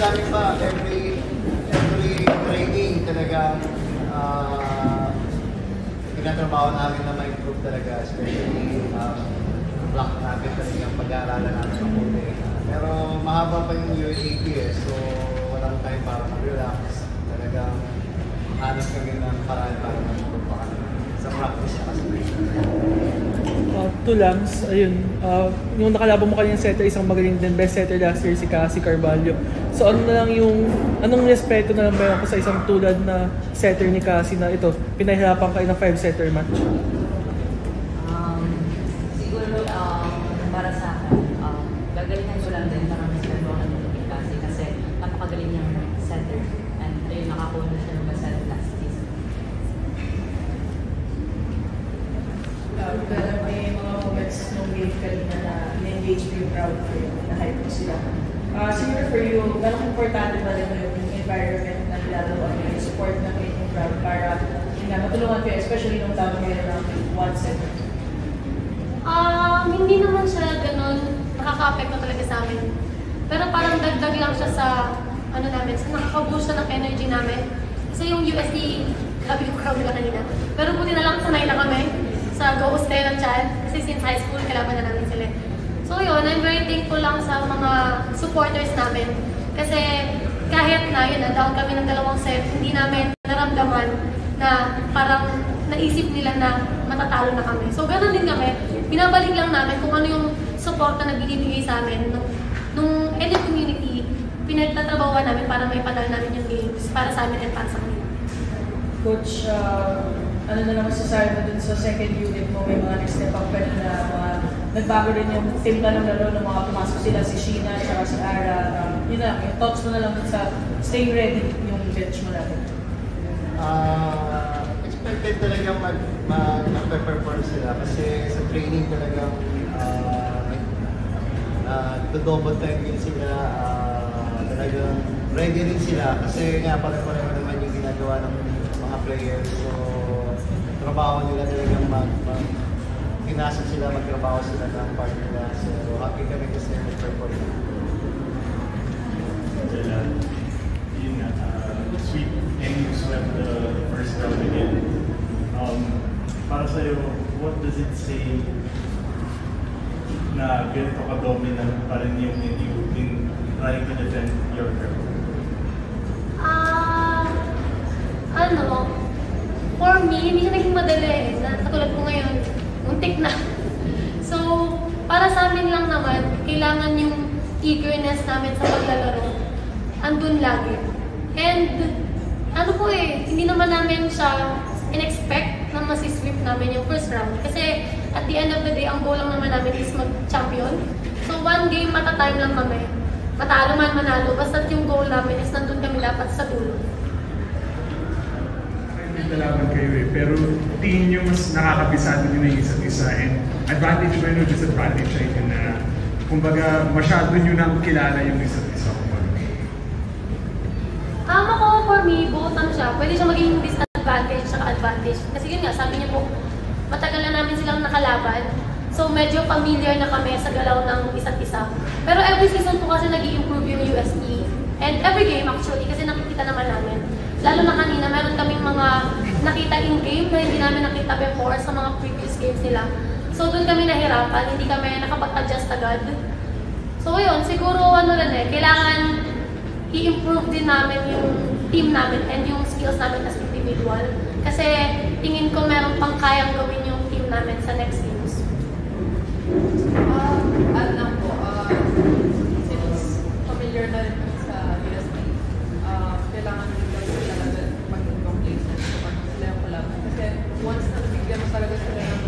sa amin pa, every training talaga tinatrabaho namin na ma-improve talaga, especially block namin talagang pag-aaralan namin ng puti. Pero mahaba pa yung UAP so walang time para mag-relax. Talagang hanap kami ng paraan para mag-improve pa kami sa practice na kasi. Tulams, ayun, yung nakalaban mo kanina setter, isang magaling din best setter last year si Carvalho. So ano na lang anong respeto na lang meron ko sa isang tulad na setter ni Cassie na ito, pinahirapan kayo ng 5-setter match? Siguro para sa akin, gagalingan ko lang din para respeto ako ng Cassie kasi napakagaling niyang setter and ayun, nakakuha na siya ng best setter last season. Pero may mga moments nung game kanina na na-engage mo yung crowd for you, na-hype mo sila. Siguro for you, gano'ng importante ba rin yung environment na nilalawang yung support ng inyong crowd para matulungan kayo, especially nung tama kayo ng 1-7? Hindi naman siya ganun nakaka-apekto talaga sa amin. Pero parang dagdag lang siya sa namin, sa nakaka-boost siya ng energy namin. Kasi yung USD, grabe yung crowd nila kanina. Pero buti na lang sanay na kami sa Go Ustera Chan kasi since high school kalaban na namin sila. So yun, I'm very thankful lang sa mga supporters namin kasi kahit na yun, down kami ng 2 set, hindi namin naramdaman na parang naisip nila na matatalo na kami. So ganoon din kami, binabalik lang namin kung ano yung support na nagbibigay sa amin nung any community, pinagtatrabawan namin para may panalo namin yung games para sa amin at para sa kanila. Coach, ano na naman sasabi mo dun sa second unit mo, may mga next step up ka na mga nagbago rin yung team ka ng laro ng mga pumasok sila, si Sheena, at si Ara. Yun na, yung thoughts mo na lang dun sa staying ready yung bench mo natin. Expected talagang mag-perform sila kasi sa training talagang double time din sila, talagang ready rin sila kasi nga pareho naman yung ginagawa ng mga players. So, trabaho nila talagang pinasok sila, magtrabaho sila ng part nila. So, happy kami kasi mag-perform. Yun nga, sweet and you swept the first round again. Para sa'yo, what does it say na ganito ka-dominant pa rin yung you in trying to defend your girl? For me, hindi siya naging madali. Katulad ko ngayon, muntik na. So, para sa amin lang naman, kailangan yung eagerness namin sa paglalaro. Andun lagi. And, hindi naman namin siya in-expect na masisweep namin yung first round. Kasi, at the end of the day, ang goal lang naman namin is mag-champion. So, one game matatime lang kami. Matalo man, manalo. Basta yung goal namin is nandun kami dapat sa dulo. Nalaban kayo pero tingin nyo mas nakakabisado nyo na yung isa't isa and advantage ba yun o disadvantage sa inyo na kumbaga masyado nyo nang kilala yung isa't isa? Ako, for me, both siya. Pwede siya maging disadvantage at advantage. Kasi yun nga, sabi niya po, matagal na namin silang nakalaban. So, medyo familiar na kami sa galaw ng isa't isa. Pero every season po kasi nag-i-improve yung USE. And every game actually, kasi nakikita naman namin. Lalo na kanina, meron kaming mga nakita in-game na hindi namin nakita before sa mga previous games nila. So, doon kami nahirapan, hindi kami nakapag-adjust agad. So, yun, siguro kailangan i-improve din namin yung team namin and yung skills namin as individual. Kasi tingin ko meron pang kayang gawin yung team namin sa next games. Since familiar na rin kami sa USD, kailangan din talaga mag-ibang places kapag sila yung kalaban. Kasi once na bigyan mo talaga sila ng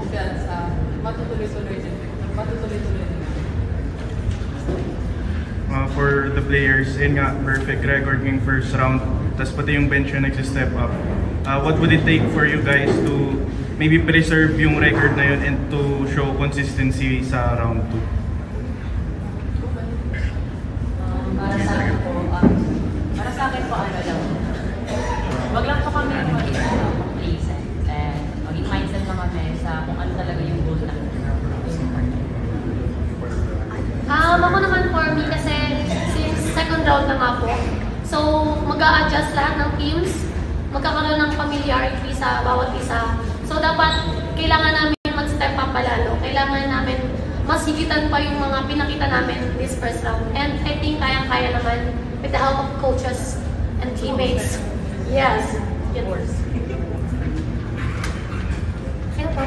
kumpiyansa, matutuloy-tuloy din. For the players, yun nga, perfect record yung first round. Tapos pati yung bench yung nag-step up. What would it take for you guys to maybe preserve yung record na yun and to show consistency sa round 2? Para sa akin po, wag lang po kami maging complacent and maging mindset na kami sa kung ano talaga yung goal natin. Ako naman for me kasi since second round lang mag-a-adjust lahat ng teams, magkakaroon ng familiarity sa bawat isa. So dapat kailangan namin mag-step up palalo. Kailangan namin mas higitan pa yung mga pinakita namin this first round. And I think kayang-kaya naman with the help of coaches and teammates. Yes. Yes. Kaya pa,